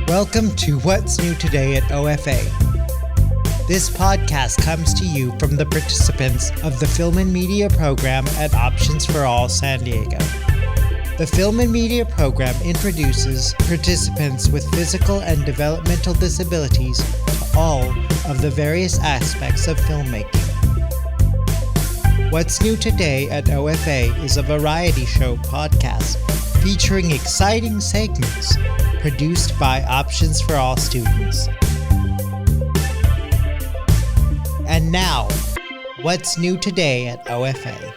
Welcome to What's New Today at OFA. This podcast comes to you from the participants of the Film and Media program at Options for All San Diego. The Film and Media program introduces participants with physical and developmental disabilities to all of the various aspects of filmmaking. What's New Today at OFA is a variety show podcast featuring exciting segments produced by Options for All students. And now, what's new today at OFA?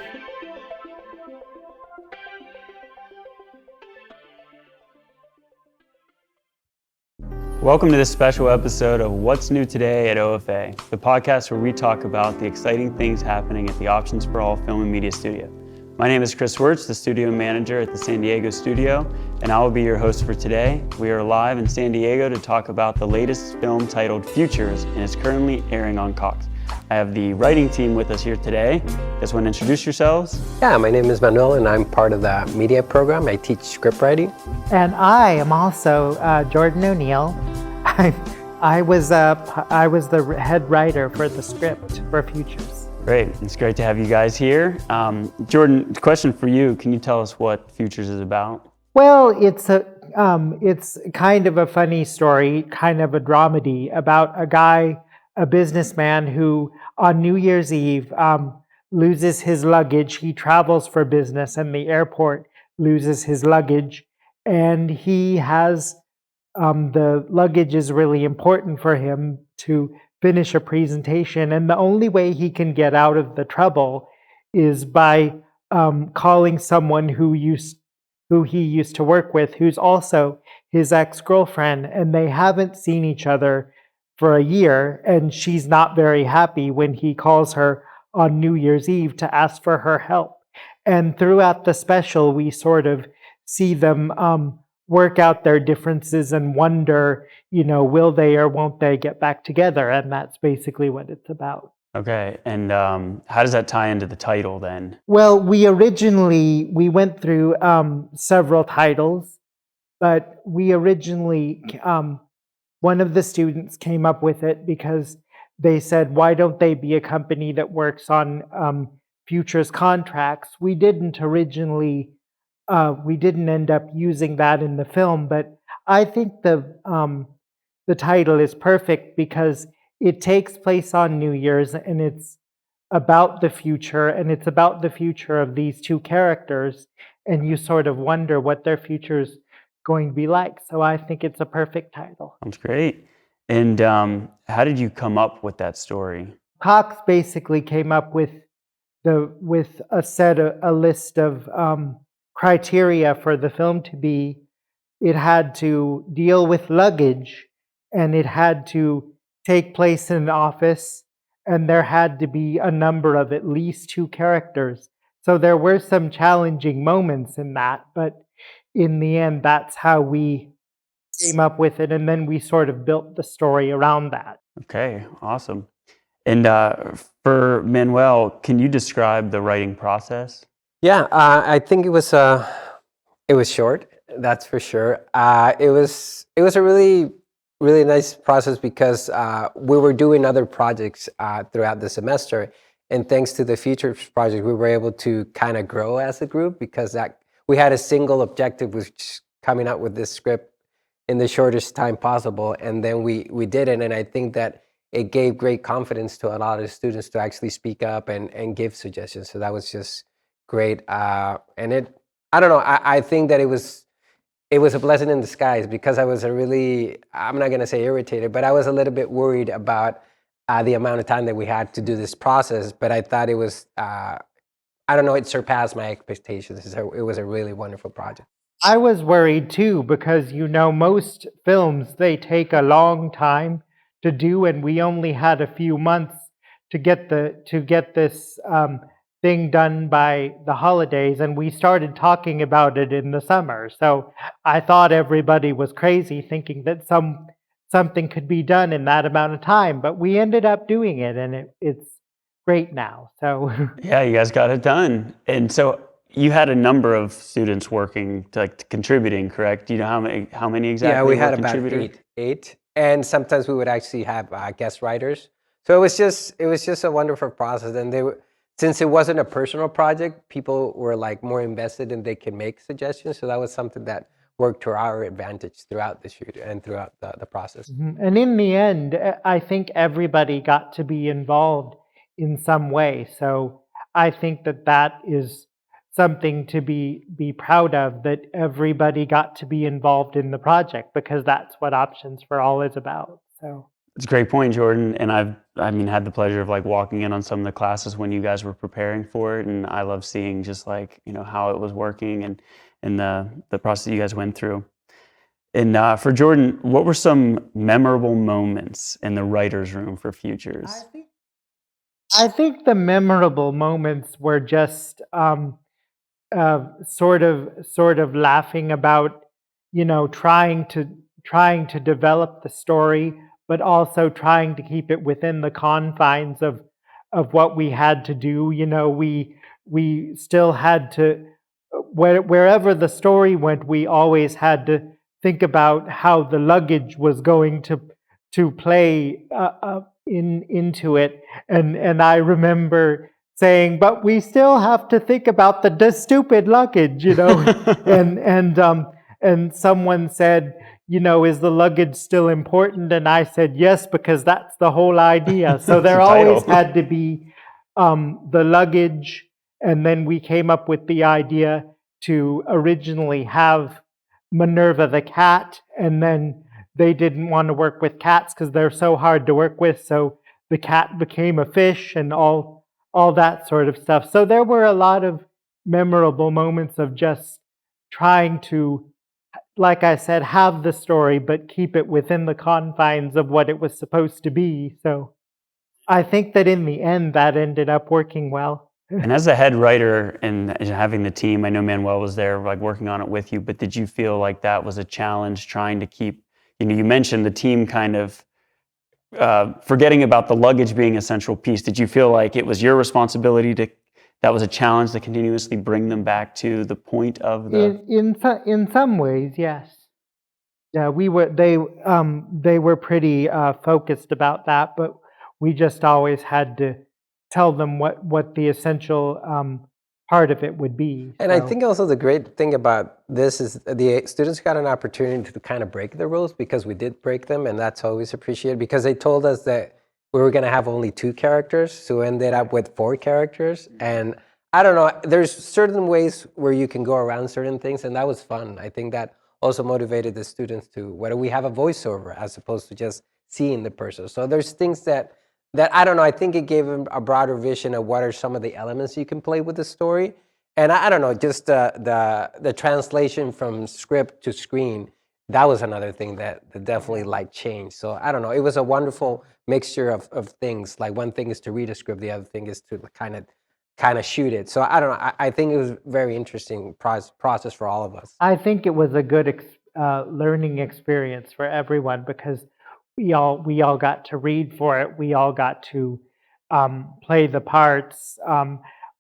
Welcome to this special episode of What's New Today at OFA, the podcast where we talk about the exciting things happening at the Options for All Film and Media Studio. My name is Chris Wirtz, the studio manager at the San Diego studio, and I will be your host for today. We are live in San Diego to talk about the latest film titled Futures, and it's currently airing on Cox. I have the writing team with us here today. You guys want to introduce yourselves? Yeah, my name is Manuel, and I'm part of the media program. I teach script writing. And I am also Jordan O'Neill. I was the head writer for the script for Futures. Great, it's great to have you guys here. Jordan, question for you. Can you tell us what Futures is about? Well, it's kind of a funny story, kind of a dramedy about a businessman who on New Year's Eve loses his luggage. He travels for business and the airport loses his luggage, and he has the luggage is really important for him to finish a presentation, and the only way he can get out of the trouble is by calling someone who he used to work with, who's also his ex-girlfriend, and they haven't seen each other for a year, and she's not very happy when he calls her on New Year's Eve to ask for her help. And throughout the special, we sort of see them work out their differences and wonder, will they or won't they get back together? And that's basically what it's about. Okay, and how does that tie into the title then? Well, we went through several titles, but we originally, one of the students came up with it because they said, why don't they be a company that works on futures contracts? We didn't end up using that in the film, but I think the title is perfect because it takes place on New Year's, and it's about the future, and it's about the future of these two characters, and you sort of wonder what their future's going to be like. So I think it's a perfect title. That's great. And how did you come up with that story? Cox basically came up with a list of criteria for the film to be. It had to deal with luggage, and it had to take place in an office, and there had to be a number of at least two characters. So there were some challenging moments in that, but in the end, that's how we came up with it, and then we sort of built the story around that. Okay, awesome. And for Manuel, can you describe the writing process? Yeah, I think it was short. That's for sure. It was a really nice process because we were doing other projects throughout the semester, and thanks to the Futures project, we were able to kind of grow as a group because we had a single objective, which is coming out with this script in the shortest time possible, and then we did it, and I think that it gave great confidence to a lot of students to actually speak up and give suggestions. So that was just great, and I don't know. I think that it was a blessing in disguise because I was I'm not gonna say irritated, but I was a little bit worried about the amount of time that we had to do this process. But I thought it was, I don't know, it surpassed my expectations. It was a really wonderful project. I was worried too because most films, they take a long time to do, and we only had a few months to get this thing done by the holidays, and we started talking about it in the summer. So I thought everybody was crazy thinking that something could be done in that amount of time, but we ended up doing it, and it's great now. So Yeah, you guys got it done. And so you had a number of students working, contributing, correct? Do you know how many exactly Yeah, we were had about contributors? eight, and sometimes we would actually have guest writers. So it was just a wonderful process, and since it wasn't a personal project, people were like more invested and they could make suggestions. So that was something that worked to our advantage throughout the shoot and throughout the process. And in the end, I think everybody got to be involved in some way. So I think that that is something to be proud of, that everybody got to be involved in the project, because that's what Options for All is about. So It's a great point, Jordan. And had the pleasure of like walking in on some of the classes when you guys were preparing for it, and I love seeing just like how it was working and the process you guys went through. And for Jordan, what were some memorable moments in the writers' room for Futures? I think the memorable moments were just sort of laughing about, trying to develop the story, but also trying to keep it within the confines of what we had to do. We still had to, wherever the story went, we always had to think about how the luggage was going to play into it. And I remember saying, "But we still have to think about the stupid luggage," and someone said, "Is the luggage still important?" And I said, "Yes, because that's the whole idea." So It's there a always title. had to be the luggage, and then we came up with the idea to originally have Minerva the cat, and then they didn't want to work with cats because they're so hard to work with, so the cat became a fish, and all that sort of stuff. So there were a lot of memorable moments of just trying to, like I said, have the story, but keep it within the confines of what it was supposed to be. So I think that in the end, that ended up working well. And as a head writer and having the team, I know Manuel was there, like working on it with you. But did you feel like that was a challenge trying to keep? You mentioned the team kind of forgetting about the luggage being a central piece. Did you feel like it was your responsibility that was a challenge to continuously bring them back to the point of the? In some ways, yes. Yeah, they were pretty focused about that, but we just always had to tell them what the essential part of it would be. And I think also the great thing about this is the students got an opportunity to kind of break the rules, because we did break them, and that's always appreciated, because they told us that we were going to have only two characters, so we ended up with four characters. And I don't know, there's certain ways where you can go around certain things, and that was fun. I think that also motivated the students to, whether we have a voiceover as opposed to just seeing the person. So there's things that I don't know, I think it gave them a broader vision of what are some of the elements you can play with the story. And I don't know, just the translation from script to screen, that was another thing that definitely like changed. So I don't know, it was a wonderful mixture of things. Like one thing is to read a script, the other thing is to kind of shoot it. So I don't know, I think it was very interesting process for all of us. I think it was a good learning experience for everyone, because we all got to read for it. We all got to play the parts.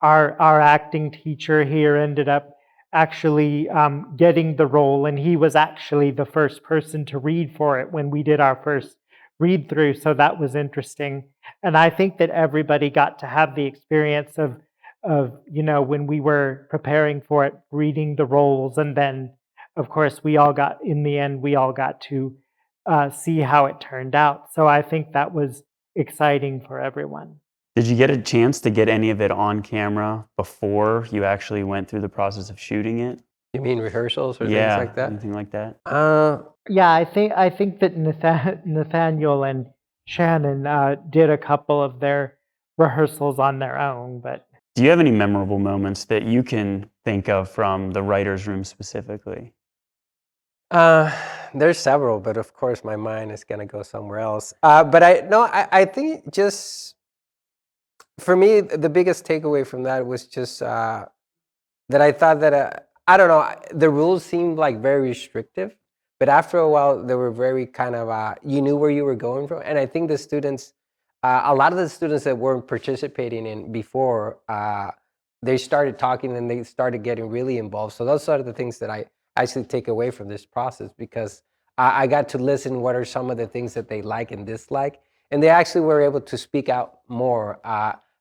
Our acting teacher here ended up actually getting the role, and he was actually the first person to read for it when we did our first read through. So that was interesting, and I think that everybody got to have the experience of when we were preparing for it, reading the roles, and then of course in the end we all got to see how it turned out. So I think that was exciting for everyone. Did you get a chance to get any of it on camera before you actually went through the process of shooting it? You mean rehearsals or things Yeah, like that? anything like that? Yeah, I think that Nathaniel and Shannon did a couple of their rehearsals on their own, but Do you have any memorable moments that you can think of from the writer's room specifically? Uh, there's several, but of course my mind is gonna go somewhere else. But I think just for me, the biggest takeaway from that was just that I thought that I don't know, the rules seemed like very restrictive, but after a while they were very kind of you knew where you were going from. And I think the students, a lot of the students that weren't participating in before, they started talking and they started getting really involved. So those are the things that I actually take away from this process, because I got to listen what are some of the things that they like and dislike. And they actually were able to speak out more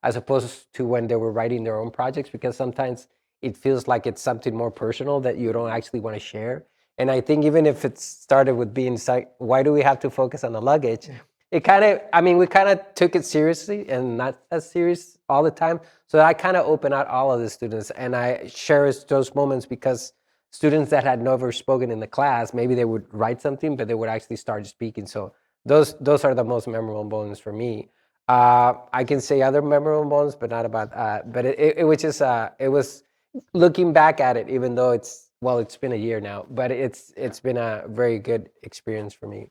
as opposed to when they were writing their own projects, because sometimes it feels like it's something more personal that you don't actually want to share. And I think even if it started with being like, why do we have to focus on the luggage? It kind of, I mean, we kind of took it seriously and not as serious all the time. So I kind of opened out all of the students, and I cherish those moments, because students that had never spoken in the class, maybe they would write something, but they would actually start speaking. So those are the most memorable moments for me. I can say other memorable moments, but not about but it was just it was looking back at it, even though it's been a year now, but it's been a very good experience for me.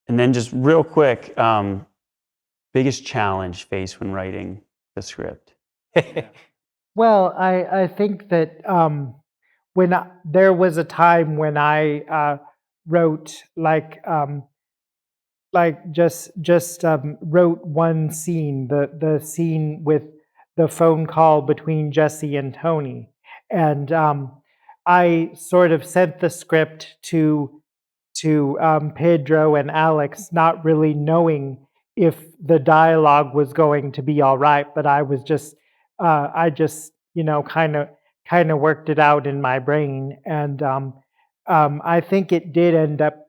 And then just real quick, biggest challenge faced when writing the script? Well, I think that there was a time when I wrote just wrote one scene, the scene with the phone call between Jesse and Tony, and I sort of sent the script to Pedro and Alex, not really knowing if the dialogue was going to be all right, but I just kind of worked it out in my brain, and I think it did end up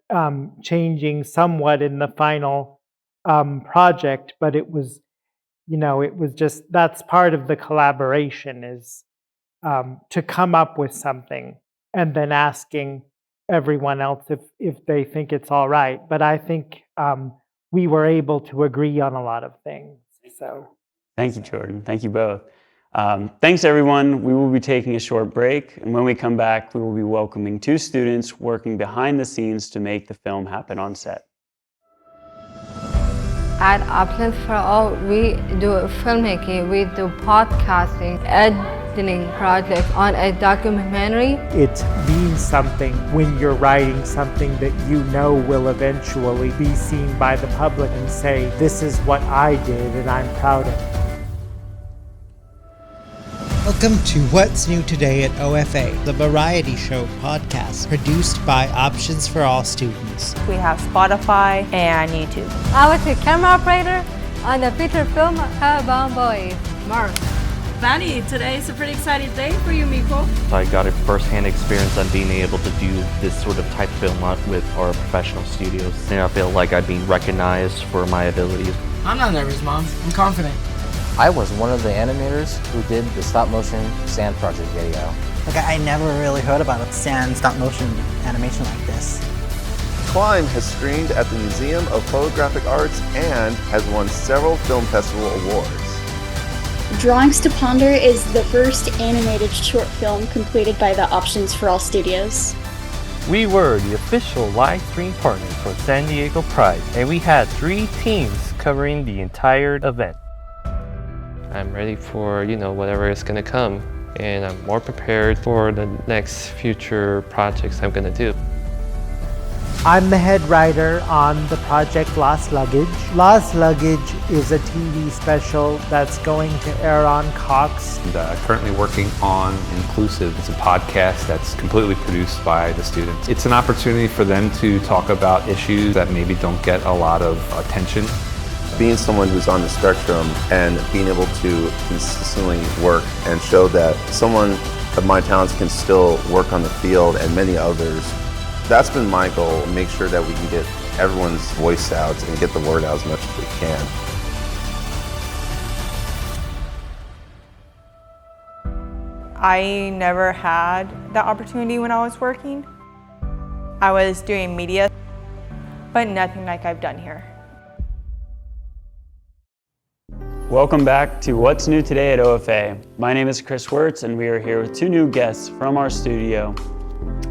changing somewhat in the final project, but it was just, that's part of the collaboration, is to come up with something and then asking everyone else if they think it's all right. But I think we were able to agree on a lot of things. So Thank you, Jordan. Thank you both. Thanks, everyone. We will be taking a short break, and when we come back, we will be welcoming 2 students working behind the scenes to make the film happen on set. At Options for All, we do filmmaking, we do podcasting, editing projects on a documentary. it means something when you're writing something that you know will eventually be seen by the public and say, this is what I did and I'm proud of it. Welcome to What's New Today at OFA, the variety show podcast produced by Options for All students. We have Spotify and YouTube. I was a camera operator on the feature film Hellbound Boys. Mark. Vanny, today is a pretty exciting day for you, Miko. I got a first-hand experience on being able to do this sort of type of film with our professional studios. And I feel like I'm being recognized for my abilities. I'm not nervous, Mom. I'm confident. I was one of the animators who did the stop-motion sand project video. I never really heard about a sand stop-motion animation like this. Climb has screened at the Museum of Photographic Arts and has won several film festival awards. Drawings to Ponder is the first animated short film completed by the Options for All studios. We were the official live stream partners for San Diego Pride, and we had 3 teams covering the entire event. I'm ready for, whatever is going to come, and I'm more prepared for the next future projects I'm going to do. I'm the head writer on the project Lost Luggage. Lost Luggage is a TV special that's going to air on Cox. And, currently working on Inclusive. It's a podcast that's completely produced by the students. It's an opportunity for them to talk about issues that maybe don't get a lot of attention. Being someone who's on the spectrum and being able to consistently work and show that someone of my talents can still work on the field and many others, that's been my goal, make sure that we can get everyone's voice out and get the word out as much as we can. I never had that opportunity when I was working. I was doing media, but nothing like I've done here. Welcome back to What's New Today at OFA. My name is Chris Wirtz, and we are here with 2 new guests from our studio.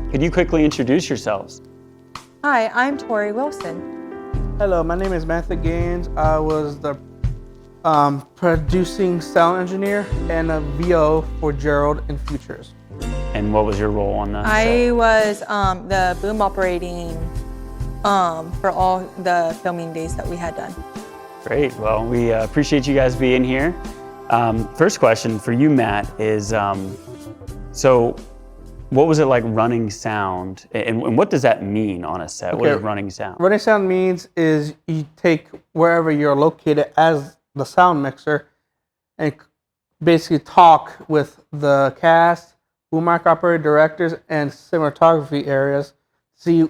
Could you quickly introduce yourselves? Hi, I'm Tori Wilson. Hello, my name is Matthew Gaines. I was the producing sound engineer and a VO for Gerald in Futures. And what was your role on that? I was the boom operating for all the filming days that we had done. Great. Well, we appreciate you guys being here. First question for you, Matt, is so what was it like running sound, and what does that mean on a set? What is running sound? Running sound means is you take wherever you're located as the sound mixer and basically talk with the cast, boom mic operator, directors, and cinematography areas. See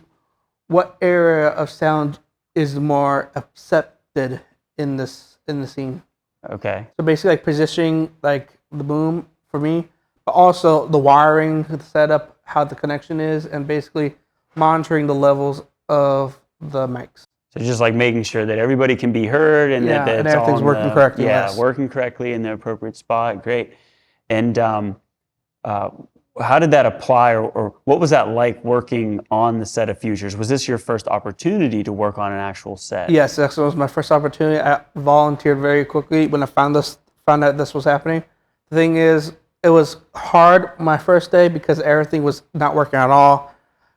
what area of sound is more accepted in the scene. Okay. So basically, like positioning like the boom for me, but also the wiring, the setup, how the connection is, and basically monitoring the levels of the mics. So just like making sure that everybody can be heard and that and it's all everything's working correctly. Yeah, working correctly in the appropriate spot. Great. And how did that apply, or what was that like working on the set of Futures? Was this your first opportunity to work on an actual set? Yes, that was my first opportunity. I volunteered very quickly when I found out this was happening. The thing is, it was hard my first day because everything was not working at all.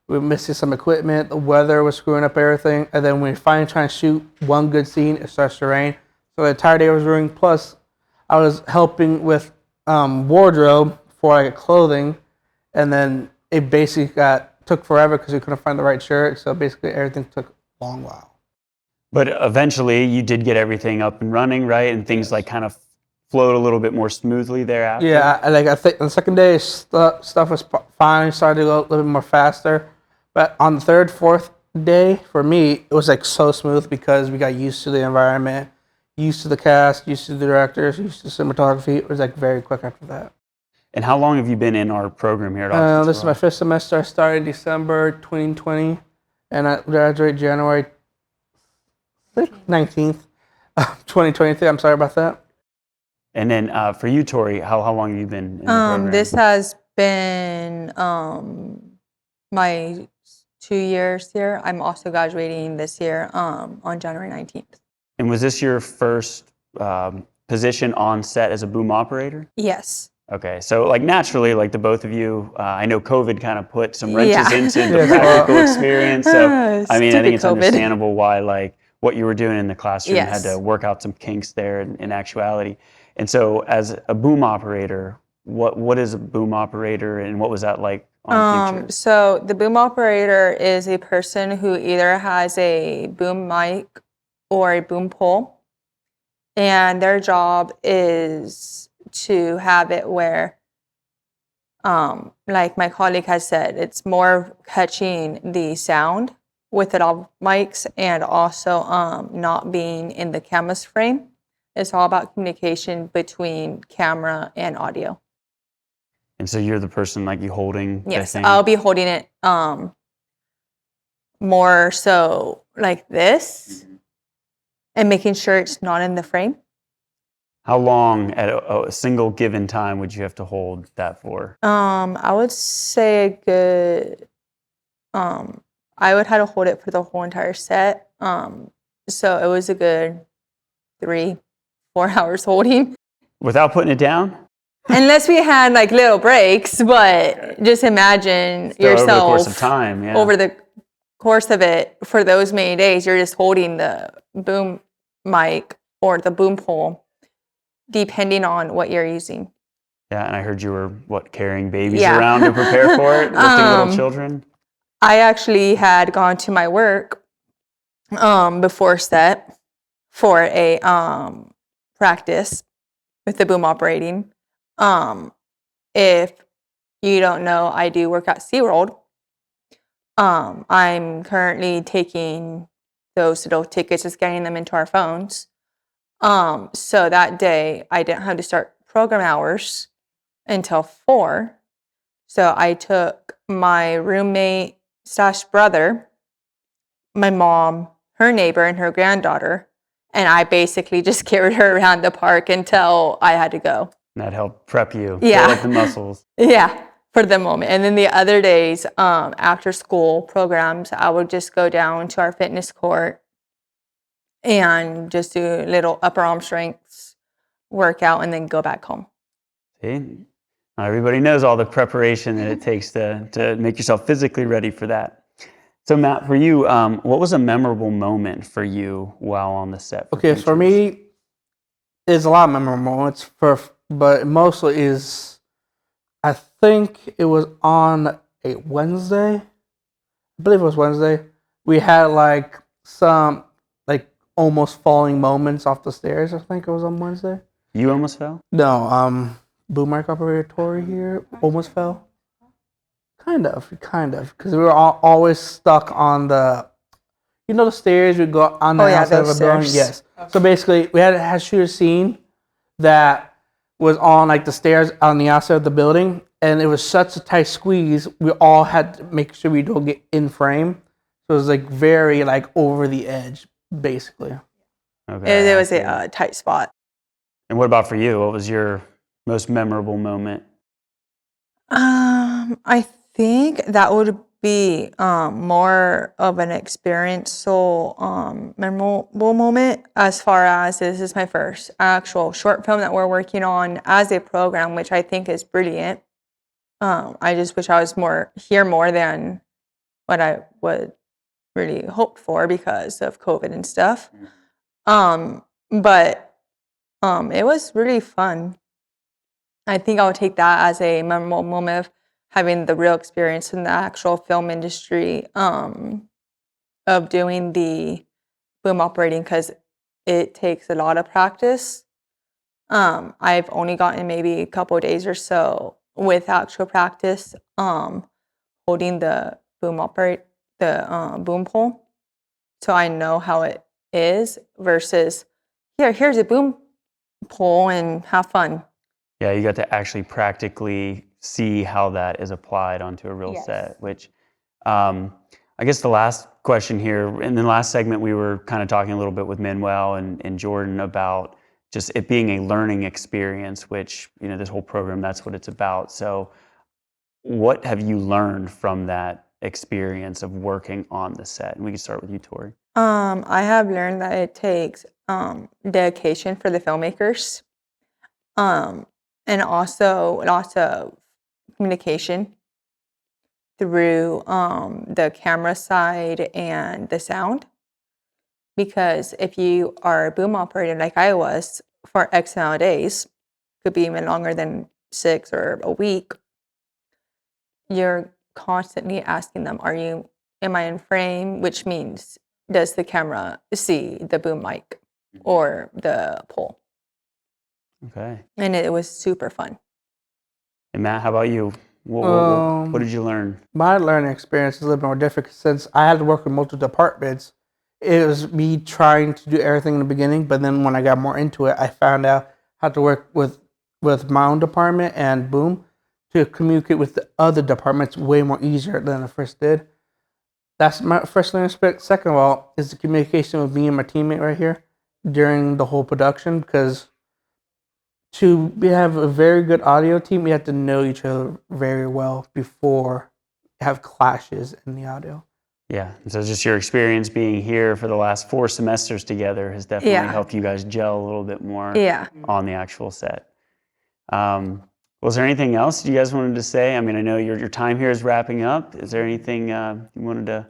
We were missing some equipment. The weather was screwing up everything. And then when we finally try to shoot one good scene, it starts to rain. So the entire day was ruined. Plus, I was helping with wardrobe for like clothing. And then it basically took forever because we couldn't find the right shirt. So basically everything took a long while. But eventually you did get everything up and running, right? And things like kind of flowed a little bit more smoothly thereafter? Yeah, I think on the second day, stuff was fine. Started to go a little bit more faster. But on the third, fourth day, for me, it was like so smooth because we got used to the environment, used to the cast, used to the directors, used to cinematography. It was like very quick after that. And how long have you been in our program here at Options This is my fifth semester. I started December 2020, and I graduated January 19th, 2023. I'm sorry about that. And then for you, Tori, how long have you been in the program? This has been my 2 years here. I'm also graduating this year on January 19th. And was this your first position on set as a boom operator? Yes. Okay, so like naturally, like the both of you, I know COVID kind of put some wrenches into the practical experience. So I mean, I think it's understandable why like what you were doing in the classroom had to work out some kinks there in actuality. And so as a boom operator, what is a boom operator and what was that like on Futures? So the boom operator is a person who either has a boom mic or a boom pole, and their job is to have it where, like my colleague has said, it's more catching the sound with it all mics and also not being in the camera's frame. It's all about communication between camera and audio. And so you're the person like you holding Yes, the thing? I'll be holding it more so like this and making sure it's not in the frame. How long at a single given time would you have to hold that for? I would say a good, I would have to hold it for the whole entire set. So it was a good 3-4 hours holding. Without putting it down? Unless we had like little breaks, but just imagine yourself over the course of time, over the course of it for those many days, you're just holding the boom mic or the boom pole, depending on what you're using. Yeah, and I heard you were, carrying babies around to prepare for it, lifting little children? I actually had gone to my work before set for a practice with the boom operating. If you don't know, I do work at SeaWorld. I'm currently taking those little tickets, just getting them into our phones. So that day I didn't have to start program hours until 4. So I took my roommate / brother, my mom, her neighbor, and her granddaughter, and I basically just carried her around the park until I had to go. And that helped prep you, build up the muscles. Yeah, for the moment. And then the other days, after school programs, I would just go down to our fitness court and just do little upper arm strengths, workout, and then go back home. See, not everybody knows all the preparation that it takes to make yourself physically ready for that. So Matt, for you, what was a memorable moment for you while on the set? For me, There's a lot of memorable moments, but mostly is, I think it was on a Wednesday. I believe it was Wednesday. We had like some like almost falling moments off the stairs. I think it was on Wednesday. You almost fell? No, boom mic operator Tori here almost fell. Kind of, because we were always stuck on the, the stairs we go on the outside of a building. Yes. So basically, we had to shoot a scene that was on like the stairs on the outside of the building, and it was such a tight squeeze. We all had to make sure we don't get in frame. So it was like very like over the edge, basically. Okay. It was a tight spot. And what about for you? What was your most memorable moment? I think that would be more of an experiential, memorable moment, as far as this is my first actual short film that we're working on as a program, which I think is brilliant. I just wish I was more than what I would really hoped for because of COVID and stuff. But it was really fun. I think I would take that as a memorable moment of having the real experience in the actual film industry, of doing the boom operating, because it takes a lot of practice. I've only gotten maybe a couple of days or so with actual practice, holding the boom pole, so I know how it is versus here's a boom pole and have fun. Yeah, you got to actually practically see how that is applied onto a real set, which I guess the last question here, in the last segment, we were kind of talking a little bit with Manuel and Jordan about just it being a learning experience, which, this whole program, that's what it's about. So what have you learned from that experience of working on the set? And we can start with you, Tori. I have learned that it takes dedication for the filmmakers, and also lots of communication through the camera side and the sound. Because if you are a boom operator like I was for X amount of days, could be even longer than 6 or a week, you're constantly asking them, am I in frame? Which means, does the camera see the boom mic or the pole? Okay. And it was super fun. And Matt, how about you? What did you learn? My learning experience is a little bit more difficult since I had to work with multiple departments. It was me trying to do everything in the beginning, but then when I got more into it, I found out how to work with my own department and boom to communicate with the other departments way more easier than I first did. That's my first learning experience. Second of all, is the communication with me and my teammate right here during the whole production, because we have a very good audio team, we have to know each other very well before have clashes in the audio. Yeah, so just your experience being here for the last 4 semesters together has definitely helped you guys gel a little bit more on the actual set. Was there anything else you guys wanted to say? I mean, I know your time here is wrapping up. Is there anything you wanted to?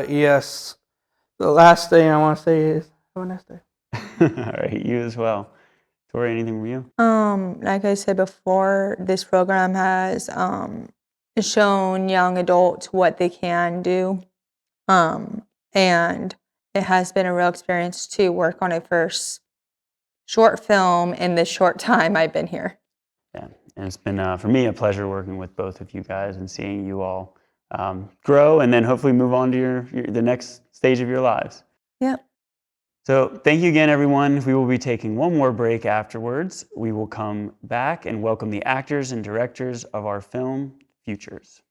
Yes. The last thing I want to say is have a nice day. All right, you as well. Tori, anything from you? Like I said before, this program has shown young adults what they can do, and it has been a real experience to work on a first short film in this short time I've been here. Yeah, and it's been for me a pleasure working with both of you guys and seeing you all grow and then hopefully move on to the next stage of your lives. Yep. So thank you again, everyone. We will be taking one more break afterwards. We will come back and welcome the actors and directors of our film Futures.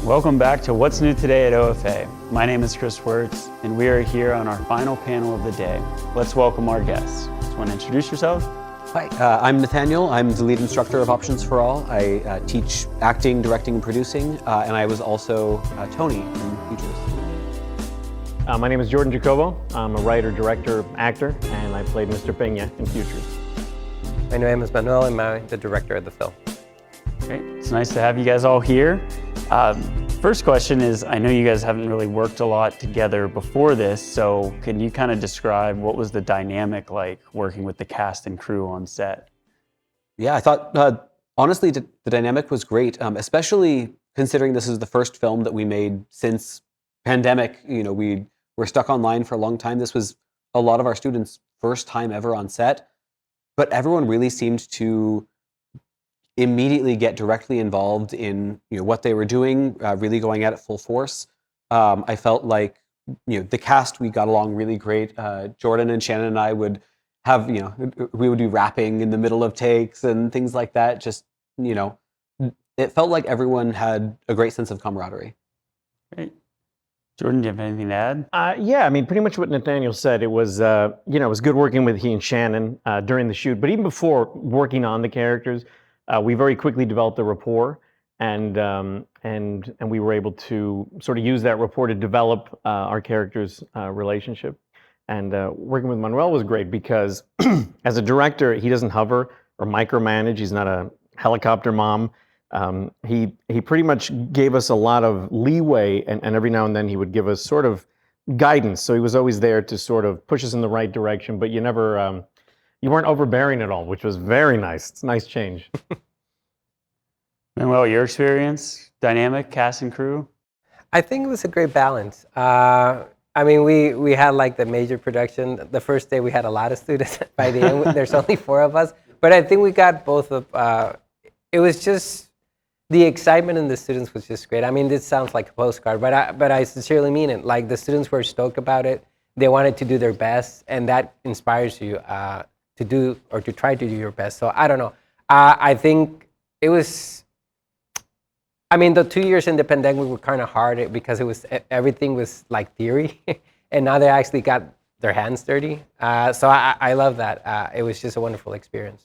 Welcome back to What's New Today at OFA. My name is Chris Wirtz, and we are here on our final panel of the day. Let's welcome our guests. Just want to introduce yourselves? Hi, I'm Nathaniel. I'm the lead instructor of Options for All. I teach acting, directing, and producing, and I was also Tony in Futures. My name is Jordan Jacobo. I'm a writer, director, actor, and I played Mr. Peña in Futures. My name is Manuel, and I'm the director of the film. Great. It's nice to have you guys all here. First question is, I know you guys haven't really worked a lot together before this, so can you kind of describe what was the dynamic like working with the cast and crew on set? Yeah, I thought, honestly, the dynamic was great, especially considering this is the first film that we made since pandemic. You know, we were stuck online for a long time. This was a lot of our students' first time ever on set, but everyone really seemed to immediately get directly involved in what they were doing, really going at it full force. I felt like the cast, we got along really great. Jordan and Shannon and I would have we would be rapping in the middle of takes and things like that. Just it felt like everyone had a great sense of camaraderie. Great. Jordan, do you have anything to add? Yeah, I mean, pretty much what Nathaniel said. It was it was good working with he and Shannon during the shoot, but even before working on the characters. We very quickly developed a rapport, and we were able to sort of use that rapport to develop our characters' relationship. And working with Manuel was great because as a director, he doesn't hover or micromanage. He's not a helicopter mom. He pretty much gave us a lot of leeway, and every now and then he would give us sort of guidance. So he was always there to sort of push us in the right direction, but you never... you weren't overbearing at all, which was very nice. It's a nice change. Manuel, your experience, dynamic, cast and crew? I think it was a great balance. I mean, we had like the major production. The first day we had a lot of students. By the end, there's only 4 of us. But I think we got both of, it was just, the excitement in the students was just great. I mean, this sounds like a postcard, but I sincerely mean it. Like, the students were stoked about it. They wanted to do their best, and that inspires you to do or to try to do your best. So I don't know. I think it was, I mean, the 2 years in the pandemic were kind of hard because everything was like theory, and now they actually got their hands dirty. So I love that. It was just a wonderful experience.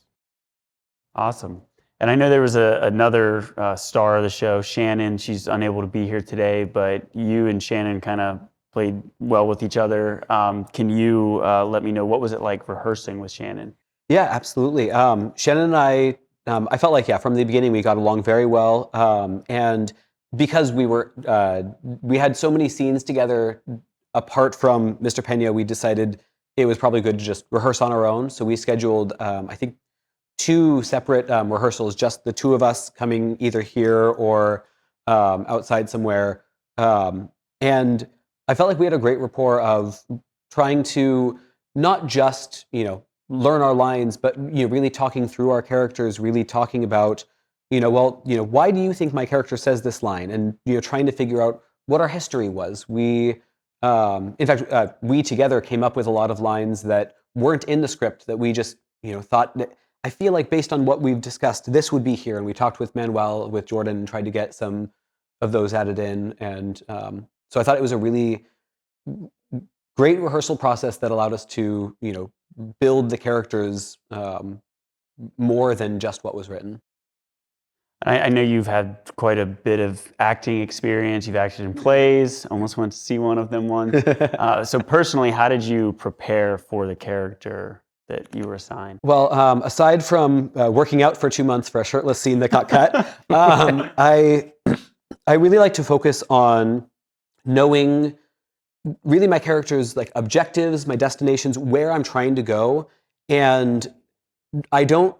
Awesome. And I know there was another star of the show, Shannon. She's unable to be here today, but you and Shannon kind of played well with each other. Can you let me know, what was it like rehearsing with Shannon? Yeah, absolutely. Shannon and I felt like, from the beginning we got along very well. And because we had so many scenes together apart from Mr. Peña, we decided it was probably good to just rehearse on our own. So we scheduled, I think, 2 separate rehearsals, just the 2 of us coming either here or outside somewhere. And I felt like we had a great rapport of trying to not just, learn our lines, but really talking through our characters, really talking about, why do you think my character says this line? And trying to figure out what our history was. We, in fact, we together came up with a lot of lines that weren't in the script that we just, thought that, I feel like based on what we've discussed, this would be here. And we talked with Manuel, with Jordan, and tried to get some of those added in. And so I thought it was a really great rehearsal process that allowed us to, build the characters more than just what was written. I know you've had quite a bit of acting experience. You've acted in plays. Almost went to see one of them once. So personally, how did you prepare for the character that you were assigned? Well, aside from working out for 2 months for a shirtless scene that got cut, I really like to focus on knowing really my character's like objectives, my destinations, where I'm trying to go, and I don't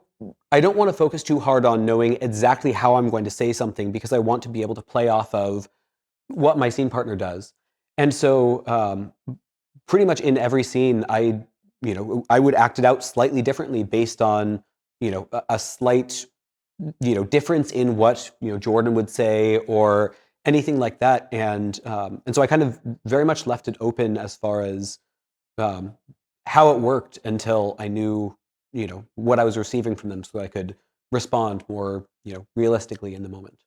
want to focus too hard on knowing exactly how I'm going to say something because I want to be able to play off of what my scene partner does. And so pretty much in every scene, I would act it out slightly differently based on, a slight, difference in what, Jordan would say or anything like that. And so I kind of very much left it open as far as how it worked until I knew, what I was receiving from them so I could respond more, realistically in the moment.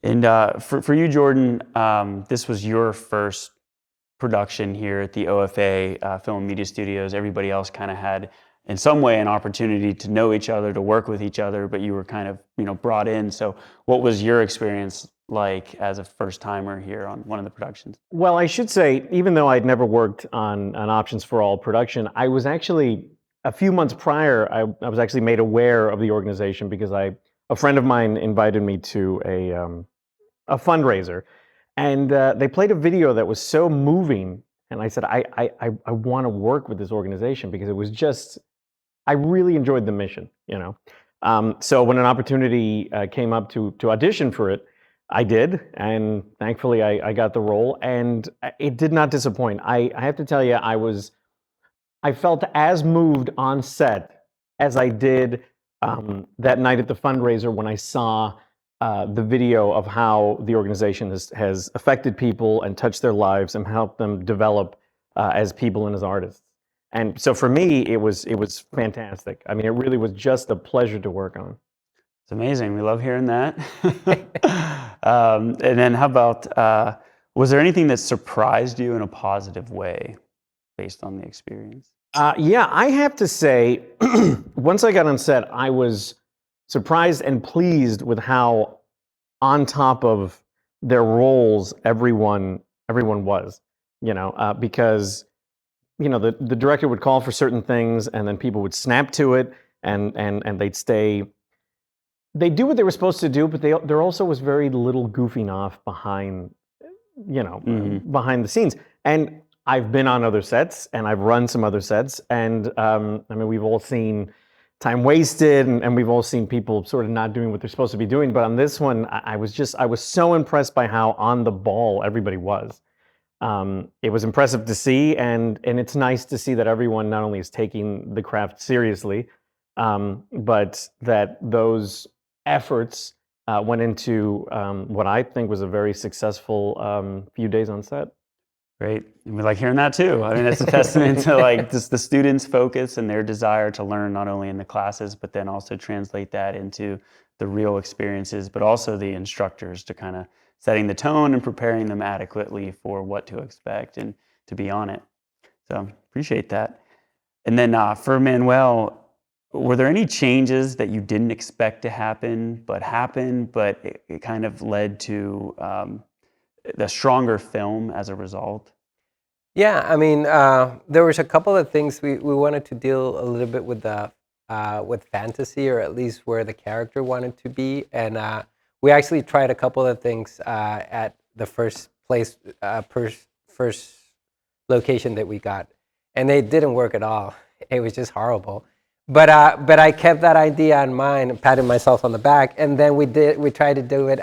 And for you, Jordan, this was your first production here at the OFA Film and Media Studios. Everybody else kind of had in some way an opportunity to know each other, to work with each other, but you were kind of, brought in. So what was your experience like as a first timer here on one of the productions? Well, I should say, even though I'd never worked on an Options for All production, I was actually, a few months prior, I was actually made aware of the organization because a friend of mine invited me to a fundraiser, and they played a video that was so moving, and I said, I want to work with this organization because it was just, I really enjoyed the mission, So when an opportunity came up to audition for it, I did, and thankfully I got the role, and it did not disappoint. I have to tell you, I felt as moved on set as I did that night at the fundraiser when I saw the video of how the organization has affected people and touched their lives and helped them develop as people and as artists. And so for me, it was fantastic. I mean, it really was just a pleasure to work on. It's amazing. We love hearing that. And then how about, was there anything that surprised you in a positive way based on the experience? Yeah, I have to say, once I got on set, I was surprised and pleased with how on top of their roles everyone was, because the director would call for certain things and then people would snap to it and they'd stay. They do what they were supposed to do, but there also was very little goofing off behind, behind the scenes. And I've been on other sets and I've run some other sets, and I mean, we've all seen time wasted and we've all seen people sort of not doing what they're supposed to be doing. But on this one, I was so impressed by how on the ball everybody was. It was impressive to see, and it's nice to see that everyone not only is taking the craft seriously, but that those efforts went into what I think was a very successful few days on set. Great. And we like hearing that too. I mean, it's a testament to like just the students' focus and their desire to learn not only in the classes, but then also translate that into the real experiences, but also the instructors to kind of setting the tone and preparing them adequately for what to expect and to be on it. So appreciate that. And then for Manuel, were there any changes that you didn't expect to happen, but happened, but it kind of led to the stronger film as a result? Yeah, I mean, there was a couple of things we wanted to deal a little bit with the with fantasy, or at least where the character wanted to be, and we actually tried a couple of things at the first location that we got, and they didn't work at all. It was just horrible. But I kept that idea in mind, patted myself on the back, and then we tried to do it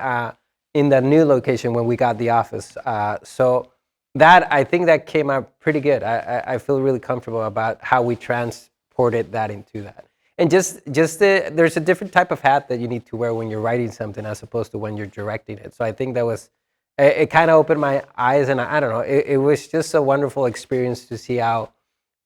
in the new location when we got the office. So that, I think that came out pretty good. I feel really comfortable about how we transported that into that. And there's a different type of hat that you need to wear when you're writing something as opposed to when you're directing it. So I think that was, it kind of opened my eyes, and I don't know, it was just a wonderful experience to see how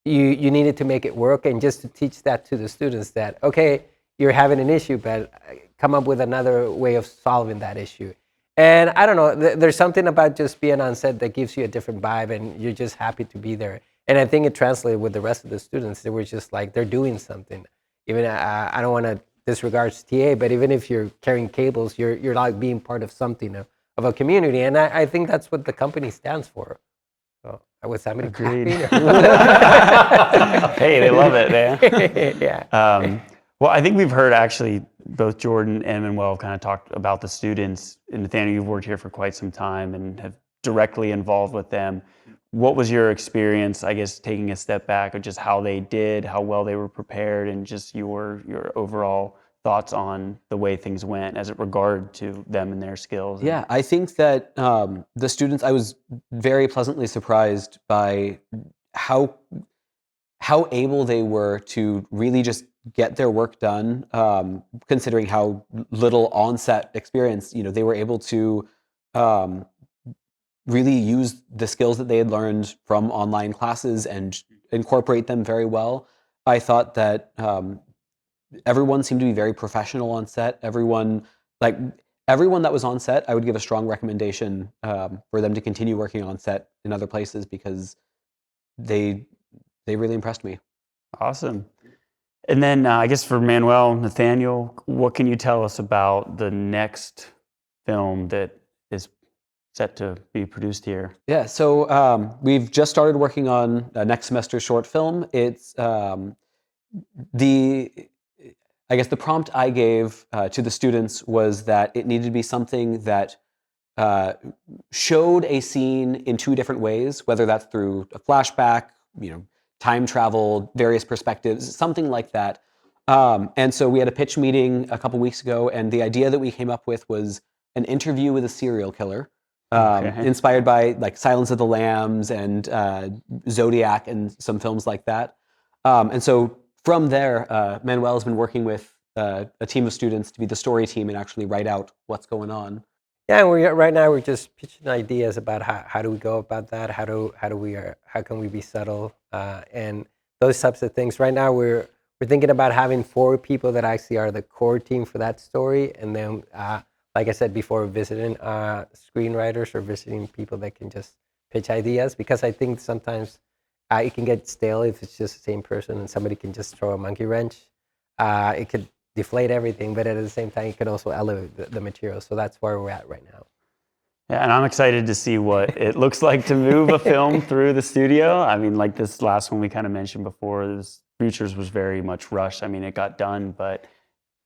you needed to make it work, and just to teach that to the students that, okay, you're having an issue, but come up with another way of solving that issue. And I don't know, there's something about just being on set that gives you a different vibe, and you're just happy to be there. And I think it translated with the rest of the students. They were just like, they're doing something. Even I don't want to disregard TA, but even if you're carrying cables, you're like being part of something, of a community. And I think that's what the company stands for. So I was somebody clapping. Hey, they love it, man. Yeah. Well, I think we've heard actually both Jordan and Manuel have kind of talked about the students. And Nathaniel, you've worked here for quite some time and have directly involved with them. What was your experience, I guess, taking a step back of just how they did, how well they were prepared, and just your overall thoughts on the way things went as it regard to them and their skills? Yeah, I think that the students, I was very pleasantly surprised by how able they were to really just get their work done, considering how little on-set experience, they were able to really use the skills that they had learned from online classes and incorporate them very well. I thought that everyone seemed to be very professional on set. Everyone that was on set, I would give a strong recommendation for them to continue working on set in other places, because they really impressed me. Awesome. And then I guess for Manuel, Nathaniel, what can you tell us about the next film that is set to be produced here? Yeah, so we've just started working on next semester's short film. It's I guess the prompt I gave to the students was that it needed to be something that showed a scene in two different ways, whether that's through a flashback, time travel, various perspectives, something like that. And so we had a pitch meeting a couple weeks ago, and the idea that we came up with was an interview with a serial killer, inspired by like Silence of the Lambs and Zodiac and some films like that. And so from there, Manuel has been working with a team of students to be the story team and actually write out what's going on. Yeah, right now we're just pitching ideas about how do we go about that, how can we be subtle, and those types of things. Right now we're thinking about having 4 people that actually are the core team for that story, and then like I said before, visiting screenwriters or visiting people that can just pitch ideas, because I think sometimes it can get stale if it's just the same person and somebody can just throw a monkey wrench. It could deflate everything, but at the same time, it could also elevate the material. So that's where we're at right now. Yeah, and I'm excited to see what it looks like to move a film through the studio. I mean, like this last one we kind of mentioned before, this Futures was very much rushed. I mean, it got done, but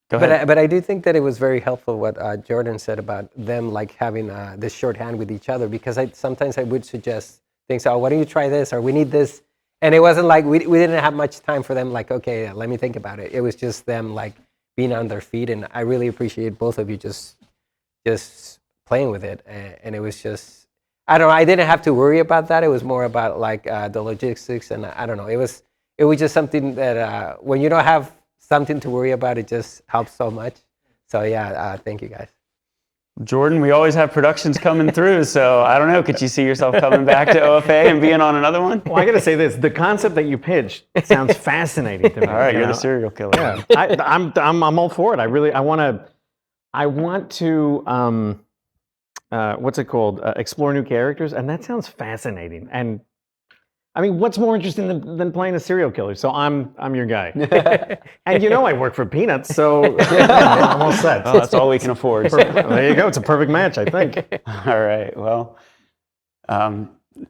go ahead. But I do think that it was very helpful what Jordan said about them like having this shorthand with each other, because sometimes I would suggest things, why don't you try this, or we need this. And it wasn't like, we didn't have much time for them, like, okay, let me think about it. It was just them like being on their feet, and I really appreciate both of you just playing with it. And it was just, I don't know, I didn't have to worry about that. It was more about like the logistics, and I don't know, it was just something that when you don't have something to worry about, it just helps so much. So yeah, thank you guys. Jordan, we always have productions coming through, so I don't know, could you see yourself coming back to OFA and being on another one? Well, I got to say this, the concept that you pitched sounds fascinating to me. All right, you're the serial killer. Yeah, I'm all for it. I want to what's it called? Explore new characters, and that sounds fascinating. And I mean, what's more interesting than playing a serial killer? So I'm your guy. And I work for peanuts, so I'm all set. Well, that's all we can afford. There you go. It's a perfect match, I think. All right. Well,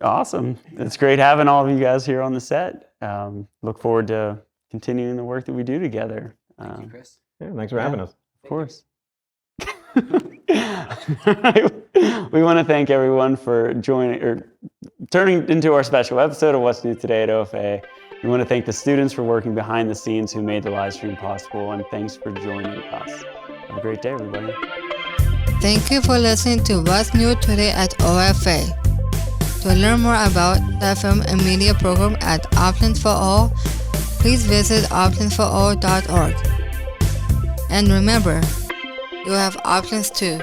awesome. It's great having all of you guys here on the set. Look forward to continuing the work that we do together. Thank you, Chris. Yeah, thanks for having us. Of course. We want to thank everyone for joining or turning into our special episode of What's New Today at OFA. We want to thank the students for working behind the scenes who made the live stream possible, and thanks for joining us. Have a great day, everybody. Thank you for listening to What's New Today at OFA. To learn more about the film and media program at Options for All, please visit optionsforall.org. And remember, you have options too.